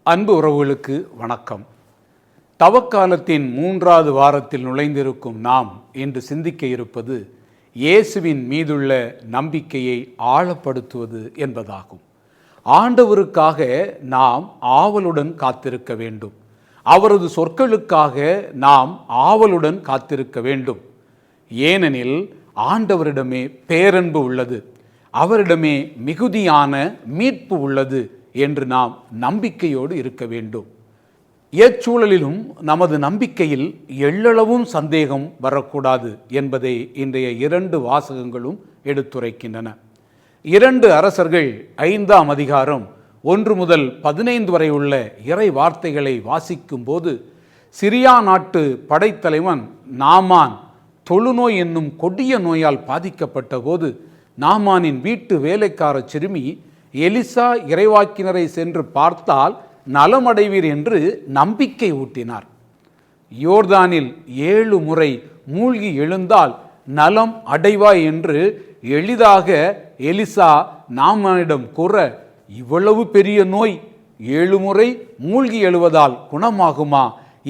அன்பு உறவுகளுக்கு வணக்கம். தவக்காலத்தின் 3வது வாரத்தில் நுழைந்திருக்கும் நாம் இன்று சிந்திக்க இருப்பது இயேசுவின் மீதுள்ள நம்பிக்கையை ஆழப்படுத்துவது என்பதாகும். ஆண்டவருக்காக நாம் ஆவலுடன் காத்திருக்க வேண்டும். அவரது சொற்களுக்காக நாம் ஆவலுடன் காத்திருக்க வேண்டும். ஏனெனில் ஆண்டவரிடமே பேரன்பு உள்ளது, அவரிடமே மிகுதியான மீட்பு உள்ளது என்று நாம் நம்பிக்கையோடு இருக்க வேண்டும். எச்சூழலிலும் நமது நம்பிக்கையில் எள்ளளவும் சந்தேகம் வரக்கூடாது என்பதை இன்றைய 2 வாசகங்களும் எடுத்துரைக்கின்றன. 2 அரசர்கள் 5ஆம் அதிகாரம் 1 முதல் 15 வரை உள்ள இறை வார்த்தைகளை வாசிக்கும் போது, சிரியா நாட்டு படைத்தலைவன் நாமான் தொழுநோய் என்னும் கொடிய நோயால் பாதிக்கப்பட்ட போது, நாமானின் வீட்டு வேலைக்கார சிறுமி எலிசா இறைவாக்கினரை சென்று பார்த்தால் நலமடைவீர் என்று நம்பிக்கை ஊட்டினார். யோர்தானில் 7 முறை மூழ்கி எழுந்தால் நலம் அடைவாய் என்று எளிதாக எலிசா நாமானிடம் கூற, இவ்வளவு பெரிய நோய் 7 முறை மூழ்கி எழுவதால் குணமாகுமா?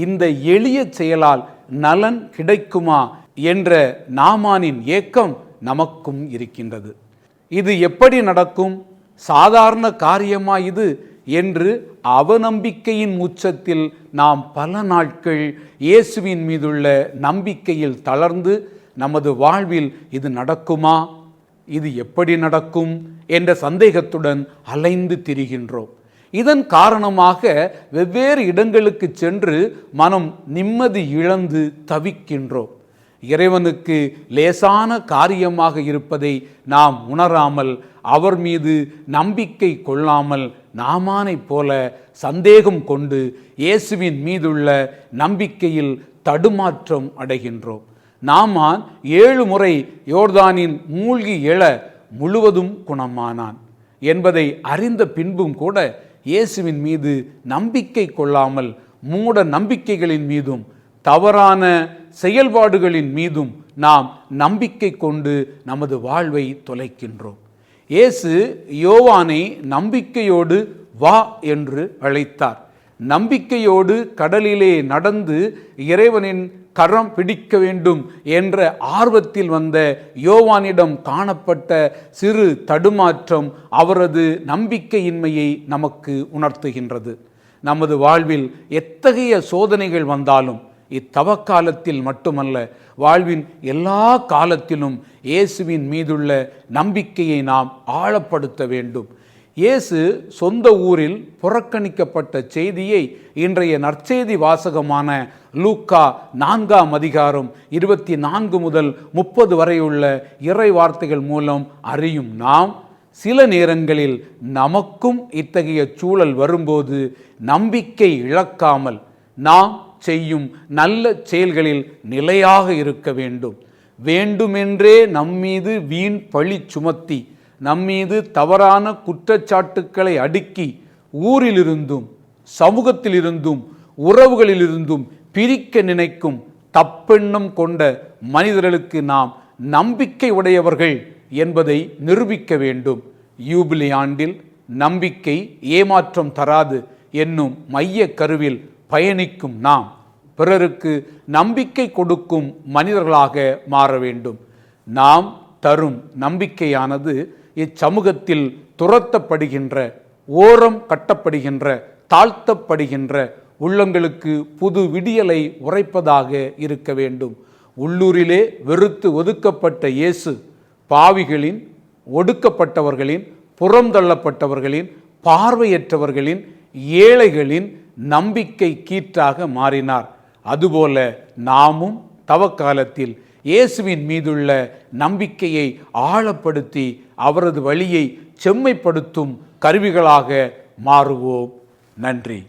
இந்த எளிய செயலால் நலன் கிடைக்குமா என்ற நாமானின் ஏக்கம் நமக்கும் இருக்கின்றது. இது எப்படி நடக்கும்? சாதாரண காரியமா இது என்று அவநம்பிக்கையின் உச்சத்தில் நாம் பல நாட்கள் இயேசுவின் மீதுள்ள நம்பிக்கையில் தளர்ந்து நமது வாழ்வில் இது நடக்குமா, இது எப்படி நடக்கும் என்ற சந்தேகத்துடன் அலைந்து திரிகின்றோம். இதன் காரணமாக வெவ்வேறு இடங்களுக்கு சென்று மனம் நிம்மதி இழந்து தவிக்கின்றோம். இறைவனுக்கு லேசான காரியமாக இருப்பதை நாம் உணராமல், அவர் மீது நம்பிக்கை கொள்ளாமல், நாமானைப் போல சந்தேகம் கொண்டு இயேசுவின் மீதுள்ள நம்பிக்கையில் தடுமாற்றம் அடைகின்றோம். நாமான் 7 முறை யோர்தானின் மூழ்கி எழ முழுவதும் குணமானான் என்பதை அறிந்த பின்பும் கூட இயேசுவின் மீது நம்பிக்கை கொள்ளாமல் மூட நம்பிக்கைகளின் மீதும் தவறான செயல்பாடுகளின் மீதும் நாம் நம்பிக்கை கொண்டு நமது வாழ்வை தொலைக்கின்றோம். இயேசு யோவானை நம்பிக்கையோடு வா என்று அழைத்தார். நம்பிக்கையோடு கடலிலே நடந்து இறைவனின் கரம் பிடிக்க வேண்டும் என்ற ஆர்வத்தில் வந்த யோவானிடம் காணப்பட்ட சிறு தடுமாற்றம் அவரது நம்பிக்கையின்மையை நமக்கு உணர்த்துகின்றது. நமது வாழ்வில் எத்தகைய சோதனைகள் வந்தாலும், இத்தவக்காலத்தில் மட்டுமல்ல, வாழ்வின் எல்லா காலத்திலும் இயேசுவின் மீதுள்ள நம்பிக்கையை நாம் ஆழப்படுத்த வேண்டும். இயேசு சொந்த ஊரில் புறக்கணிக்கப்பட்ட செய்தியை இன்றைய நற்செய்தி வாசகமான லூக்கா 4ஆம் அதிகாரம் 24 முதல் 30 வரையுள்ள இறை வார்த்தைகள் மூலம் அறியும் நாம், சில நேரங்களில் நமக்கும் இத்தகைய சூழல் வரும்போது நம்பிக்கை இழக்காமல் நாம் செய்யும் நல்ல செயல்களில் நிலையாக இருக்க வேண்டும். வேண்டுமென்றே நம்மீது வீண் பழி சுமத்தி, நம்மீது தவறான குற்றச்சாட்டுக்களை அடுக்கி, ஊரிலிருந்தும் சமூகத்திலிருந்தும் உறவுகளிலிருந்தும் பிரிக்க நினைக்கும் தப்பெண்ணம் கொண்ட மனிதர்களுக்கு நாம் நம்பிக்கை உடையவர்கள் என்பதை நிரூபிக்க வேண்டும். யூபிலி ஆண்டில் நம்பிக்கை ஏமாற்றம் தராது என்னும் மைய கருவில் பயணிக்கும் நாம் பிறருக்கு நம்பிக்கை கொடுக்கும் மனிதர்களாக மாற வேண்டும். நாம் தரும் நம்பிக்கையானது இச்சமூகத்தில் துரத்தப்படுகின்ற, ஓரம் கட்டப்படுகின்ற, தாழ்த்தப்படுகின்ற உள்ளங்களுக்கு புது விடியலை உரைப்பதாக இருக்க வேண்டும். உள்ளூரிலே வெறுத்து ஒதுக்கப்பட்ட இயேசு பாவிகளின், ஒடுக்கப்பட்டவர்களின், புறந்தள்ளப்பட்டவர்களின், பார்வையற்றவர்களின், ஏழைகளின் நம்பிக்கை கீற்றாக மாறினார். அதுபோல நாமும் தவக்காலத்தில் இயேசுவின் மீதுள்ள நம்பிக்கையை ஆழப்படுத்தி அவரது வழியை செம்மைப்படுத்தும் கருவிகளாக மாறுவோம். நன்றி.